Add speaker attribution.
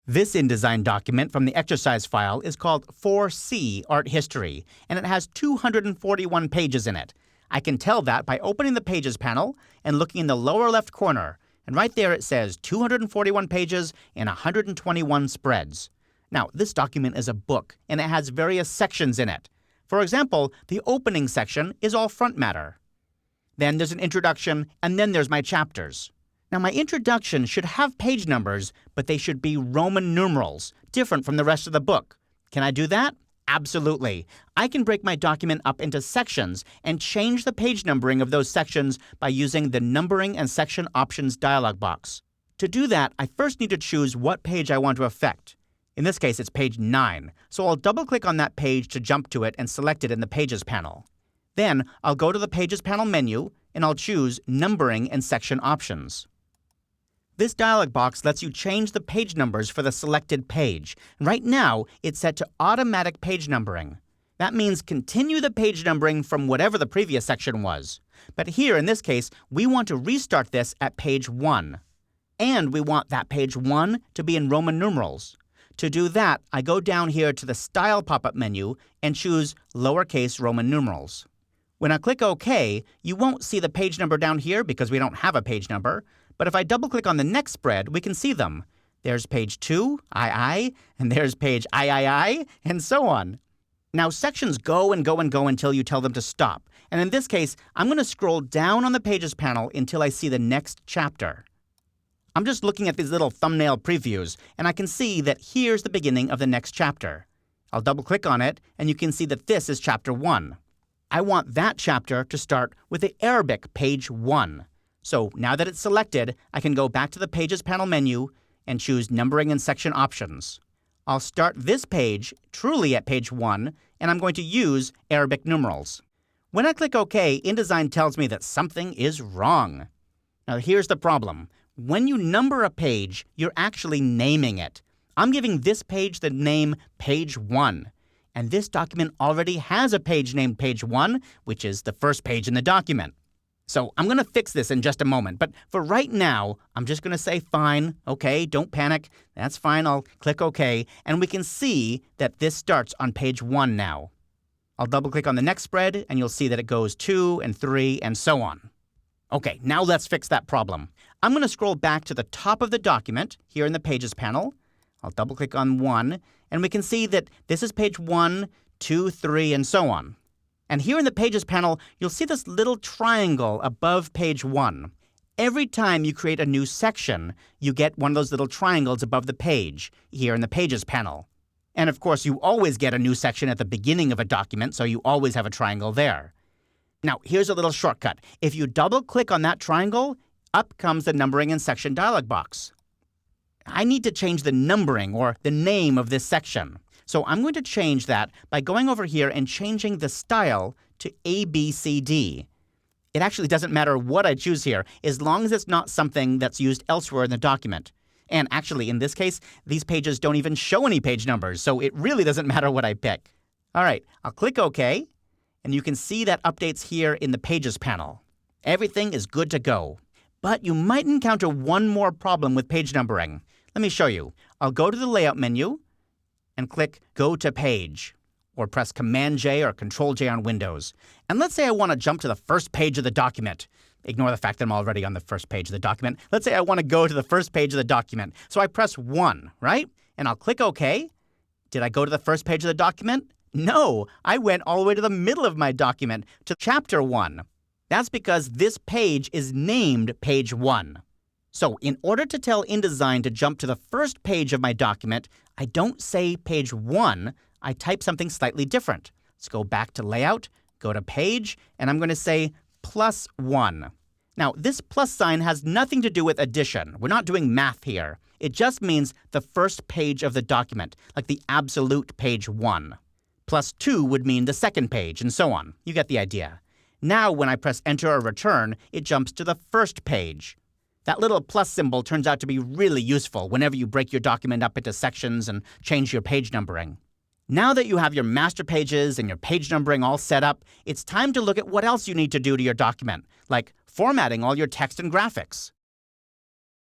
Speaker 1: This InDesign document from the exercise file is called 4C Art History, and it has 241 pages in it. I can tell that by opening the Pages panel and looking in the lower left corner, and right there it says 241 pages and 121 spreads. Now, this document is a book, and it has various sections in it. For example, the opening section is all front matter. Then there's an introduction, and then there's my chapters. Now, my introduction should have page numbers, but they should be Roman numerals, different from the rest of the book. Can I do that? Absolutely. I can break my document up into sections and change the page numbering of those sections by using the Numbering and Section Options dialog box. To do that, I first need to choose what page I want to affect. In this case, it's page 9, so I'll double-click on that page to jump to it and select it in the Pages panel. Then, I'll go to the Pages panel menu, and I'll choose Numbering and Section Options. This dialog box lets you change the page numbers for the selected page. Right now, it's set to automatic page numbering. That means continue the page numbering from whatever the previous section was. But here, in this case, we want to restart this at page 1. And we want that page 1 to be in Roman numerals. To do that, I go down here to the Style pop-up menu and choose lowercase Roman numerals. When I click OK, you won't see the page number down here because we don't have a page number. But if I double-click on the next spread, we can see them. There's page 2, I, and there's page I, and so on. Now, sections go and go and go until you tell them to stop. And in this case, I'm going to scroll down on the Pages panel until I see the next chapter. I'm just looking at these little thumbnail previews, and I can see that here's the beginning of the next chapter. I'll double-click on it, and you can see that this is chapter 1. I want that chapter to start with the Arabic page 1. So now that it's selected, I can go back to the Pages panel menu and choose Numbering and Section Options. I'll start this page truly at page 1, and I'm going to use Arabic numerals. When I click OK, InDesign tells me that something is wrong. Now here's the problem. When you number a page, you're actually naming it. I'm giving this page the name Page 1. And this document already has a page named Page 1, which is the first page in the document. So I'm going to fix this in just a moment, but for right now, I'm just going to say fine, okay, don't panic, that's fine, I'll click OK, and we can see that this starts on page 1 now. I'll double-click on the next spread, and you'll see that it goes 2 and 3 and so on. Okay, now let's fix that problem. I'm going to scroll back to the top of the document here in the Pages panel. I'll double-click on 1, and we can see that this is page 1, 2, 3, and so on. And here in the Pages panel, you'll see this little triangle above page 1. Every time you create a new section, you get one of those little triangles above the page here in the Pages panel. And of course, you always get a new section at the beginning of a document, so you always have a triangle there. Now, here's a little shortcut. If you double-click on that triangle, up comes the Numbering and Section dialog box. I need to change the numbering or the name of this section. So I'm going to change that by going over here and changing the style to ABCD. It actually doesn't matter what I choose here, as long as it's not something that's used elsewhere in the document. And actually, in this case, these pages don't even show any page numbers, so it really doesn't matter what I pick. All right, I'll click OK, and you can see that updates here in the Pages panel. Everything is good to go. But you might encounter one more problem with page numbering. Let me show you. I'll go to the Layout menu and click Go to Page, or press Command-J or Control-J on Windows. And let's say I want to jump to the first page of the document. Ignore the fact that I'm already on the first page of the document. Let's say I want to go to the first page of the document. So I press 1, right? And I'll click OK. Did I go to the first page of the document? No, I went all the way to the middle of my document, to Chapter 1. That's because this page is named Page 1. So in order to tell InDesign to jump to the first page of my document, I don't say page 1, I type something slightly different. Let's go back to Layout, go to Page, and I'm going to say +1. Now, this plus sign has nothing to do with addition. We're not doing math here. It just means the first page of the document, like the absolute page 1. +2 would mean the second page, and so on. You get the idea. Now, when I press Enter or Return, it jumps to the first page. That little plus symbol turns out to be really useful whenever you break your document up into sections and change your page numbering. Now that you have your master pages and your page numbering all set up, it's time to look at what else you need to do to your document, like formatting all your text and graphics.